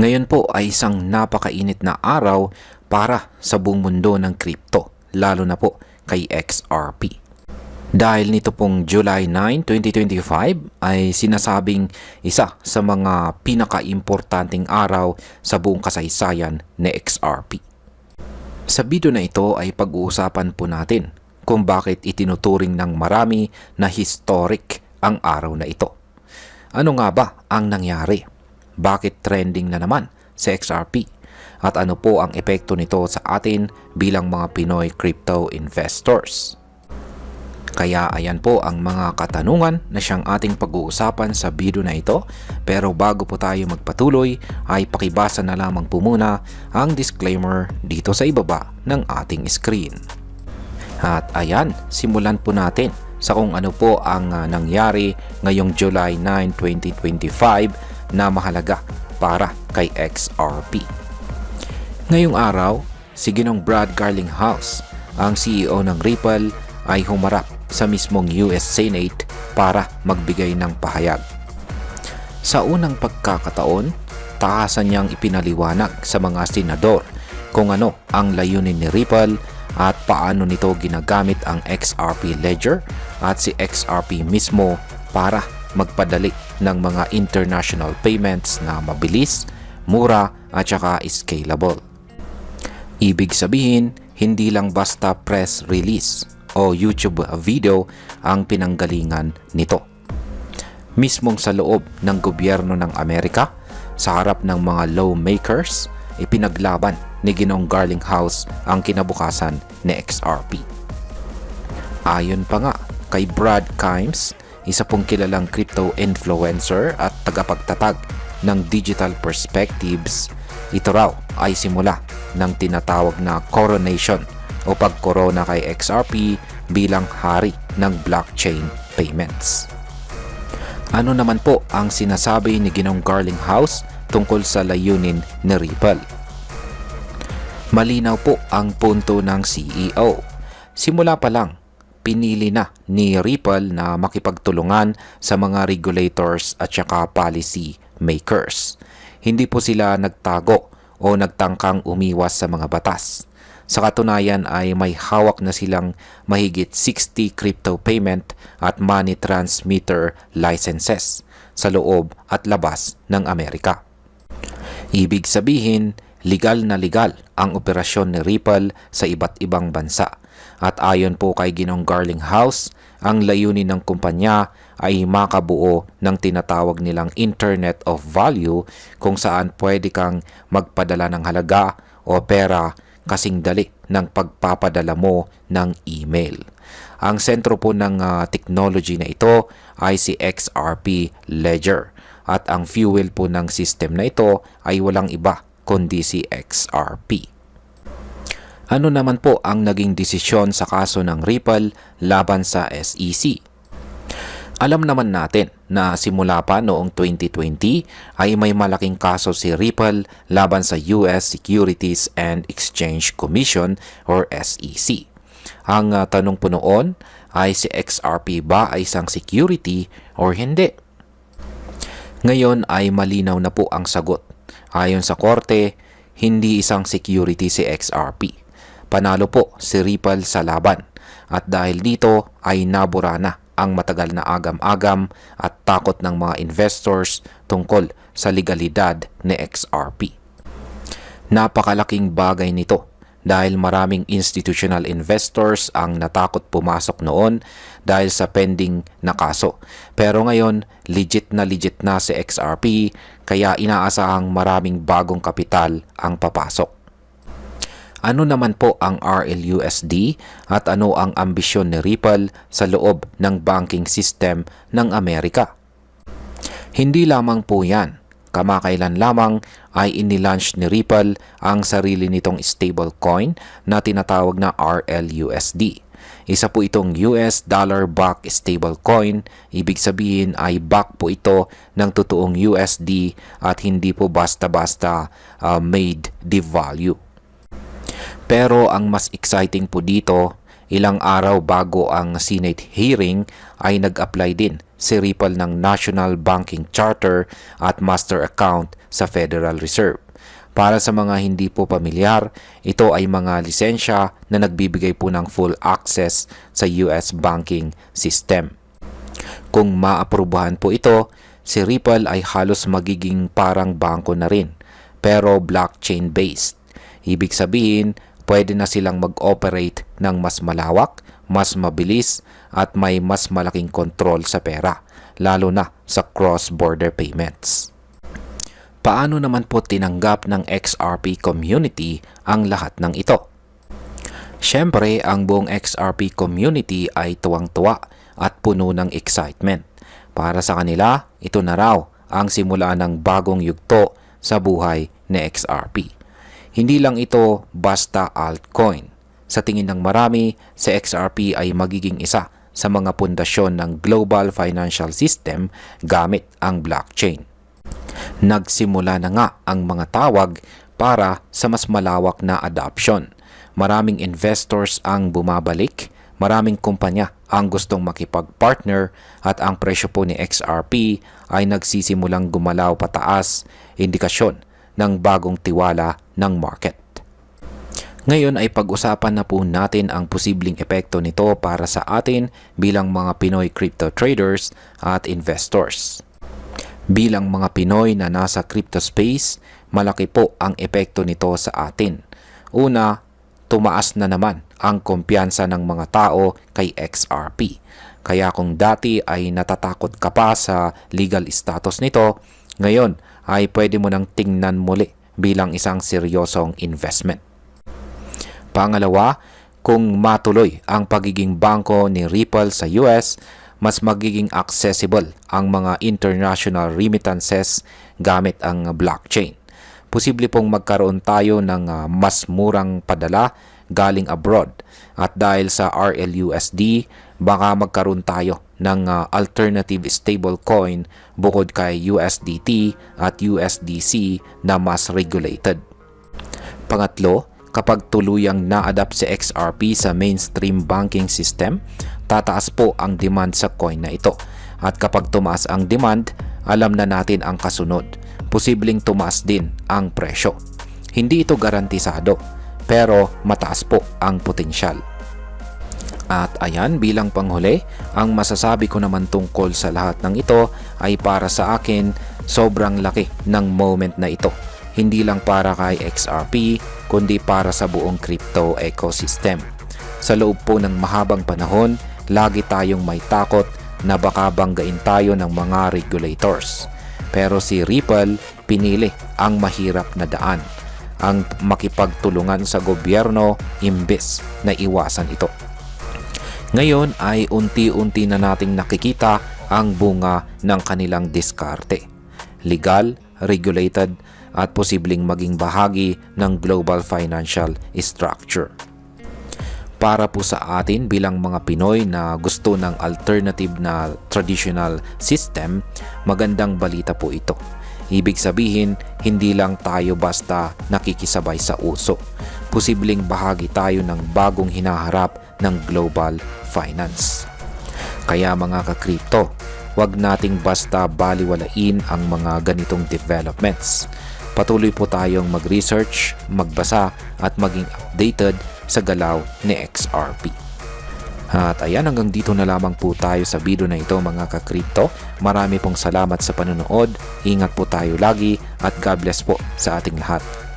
Ngayon po ay isang napakainit na araw para sa buong mundo ng crypto, lalo na po kay XRP. Dahil nito pong July 9, 2025 ay sinasabing isa sa mga pinaka-importanting araw sa buong kasaysayan ni XRP. Sa video na ito ay pag-uusapan po natin kung bakit itinuturing ng marami na historic ang araw na ito. Ano nga ba ang nangyari? Bakit trending na naman sa XRP? At ano po ang epekto nito sa atin bilang mga Pinoy crypto investors? Kaya ayan po ang mga katanungan na siyang ating pag-uusapan sa video na ito. Pero bago po tayo magpatuloy ay pakibasa na lamang po muna ang disclaimer dito sa ibaba ng ating screen. At ayan, simulan po natin sa kung ano po ang nangyari ngayong July 9, 2025 na mahalaga para kay XRP. Ngayong araw, si Ginong Brad Garlinghouse, ang CEO ng Ripple, ay humarap sa mismong US Senate para magbigay ng pahayag. Sa unang pagkakataon, taasan niyang ipinaliwanag sa mga senador kung ano ang layunin ni Ripple at paano nito ginagamit ang XRP Ledger at si XRP mismo para magpadali ng mga international payments na mabilis, mura at saka scalable. Ibig sabihin, hindi lang basta press release o YouTube video ang pinanggalingan nito. Mismong sa loob ng gobyerno ng Amerika, sa harap ng mga lawmakers, ipinaglaban ni Ginong Garlinghouse ang kinabukasan ni XRP. Ayon pa nga kay Brad Kimes, isa pong kilalang crypto influencer at tagapagtatag ng Digital Perspectives, ito raw ay simula ng tinatawag na coronation o pagkorona kay XRP bilang hari ng blockchain payments. Ano naman po ang sinasabi ni Ginong Garlinghouse tungkol sa layunin ni Ripple? Malinaw po ang punto ng CEO. Simula pa lang, pinili na ni Ripple na makipagtulungan sa mga regulators at saka policy makers. Hindi po sila nagtago o nagtangkang umiwas sa mga batas. Sa katunayan ay may hawak na silang mahigit 60 crypto payment at money transmitter licenses sa loob at labas ng Amerika. Ibig sabihin, legal na legal ang operasyon ni Ripple sa iba't ibang bansa. At ayon po kay Ginong Garlinghouse, ang layunin ng kumpanya ay makabuo ng tinatawag nilang Internet of Value kung saan pwede kang magpadala ng halaga o pera kasing dali ng pagpapadala mo ng email. Ang sentro po ng technology na ito ay si XRP Ledger at ang fuel po ng system na ito ay walang iba kundi si XRP. Ano naman po ang naging desisyon sa kaso ng Ripple laban sa SEC? Alam naman natin na simula pa noong 2020 ay may malaking kaso si Ripple laban sa US Securities and Exchange Commission or SEC. Ang tanong po noon ay si XRP ba ay isang security or hindi? Ngayon ay malinaw na po ang sagot. Ayon sa korte, hindi isang security si XRP. Panalo po si Ripple sa laban at dahil dito ay nabura na ang matagal na agam-agam at takot ng mga investors tungkol sa legalidad ni XRP. Napakalaking bagay nito dahil maraming institutional investors ang natakot pumasok noon dahil sa pending na kaso. Pero ngayon, legit na si XRP kaya inaasahang maraming bagong kapital ang papasok. Ano naman po ang RLUSD at ano ang ambisyon ni Ripple sa loob ng banking system ng Amerika? Hindi lamang po yan. Kamakailan lamang ay inilaunch ni Ripple ang sarili nitong stablecoin na tinatawag na RLUSD. Isa po itong US dollar-backed stablecoin, ibig sabihin ay back po ito ng totoong USD at hindi po basta-basta made devalue. Pero ang mas exciting po dito, ilang araw bago ang Senate hearing ay nag-apply din si Ripple ng National Banking Charter at Master Account sa Federal Reserve. Para sa mga hindi po pamilyar, ito ay mga lisensya na nagbibigay po ng full access sa US banking system. Kung maaprubahan po ito, si Ripple ay halos magiging parang bangko na rin, pero blockchain-based. Ibig sabihin, pwede na silang mag-operate ng mas malawak, mas mabilis, at may mas malaking kontrol sa pera, lalo na sa cross-border payments. Paano naman po tinanggap ng XRP community ang lahat ng ito? Siyempre, ang buong XRP community ay tuwang-tuwa at puno ng excitement. Para sa kanila, ito na raw ang simula ng bagong yugto sa buhay ni XRP. Hindi lang ito basta altcoin. Sa tingin ng marami, si XRP ay magiging isa sa mga pundasyon ng global financial system gamit ang blockchain. Nagsimula na nga ang mga tawag para sa mas malawak na adoption. Maraming investors ang bumabalik, maraming kumpanya ang gustong makipag-partner at ang presyo po ni XRP ay nagsisimulang gumalaw pataas, indikasyon ng bagong tiwala ng market. Ngayon ay pag-usapan na po natin ang posibleng epekto nito para sa atin bilang mga Pinoy crypto traders at investors. Bilang mga Pinoy na nasa crypto space, malaki po ang epekto nito sa atin. Una, tumaas na naman ang kumpiyansa ng mga tao kay XRP. Kaya kung dati ay natatakot ka pa sa legal status nito, ngayon ay pwede mo nang tingnan muli bilang isang seryosong investment. Pangalawa, kung matuloy ang pagiging bangko ni Ripple sa US, mas magiging accessible ang mga international remittances gamit ang blockchain. Posible pong magkaroon tayo ng mas murang padala galing abroad at dahil sa RLUSD, baka magkaroon tayo ng alternative stablecoin bukod kay USDT at USDC na mas regulated. Pangatlo, kapag tuluyang na-adapt si XRP sa mainstream banking system, tataas po ang demand sa coin na ito. At kapag tumaas ang demand, alam na natin ang kasunod. Posibleng tumaas din ang presyo. Hindi ito garantisado, pero mataas po ang potensyal. At ayan, bilang panghuli, ang masasabi ko naman tungkol sa lahat ng ito ay para sa akin, sobrang laki ng moment na ito. Hindi lang para kay XRP, kundi para sa buong crypto ecosystem. Sa loob po ng mahabang panahon, lagi tayong may takot na baka banggain tayo ng mga regulators. Pero si Ripple pinili ang mahirap na daan, ang makipagtulungan sa gobyerno imbes na iwasan ito. Ngayon ay unti-unti na nating nakikita ang bunga ng kanilang diskarte. Legal, regulated, at posibleng maging bahagi ng global financial structure. Para po sa atin bilang mga Pinoy na gusto ng alternative na traditional system, magandang balita po ito. Ibig sabihin, hindi lang tayo basta nakikisabay sa uso. Posibleng bahagi tayo ng bagong hinaharap ng global finance. Kaya mga ka-crypto, wag nating basta baliwalain ang mga ganitong developments. Patuloy po tayong mag-research, magbasa at maging updated sa galaw ni XRP. At ayan, hanggang dito na lamang po tayo sa video na ito mga ka-crypto. Marami pong salamat sa panonood. Ingat po tayo lagi at God bless po sa ating lahat.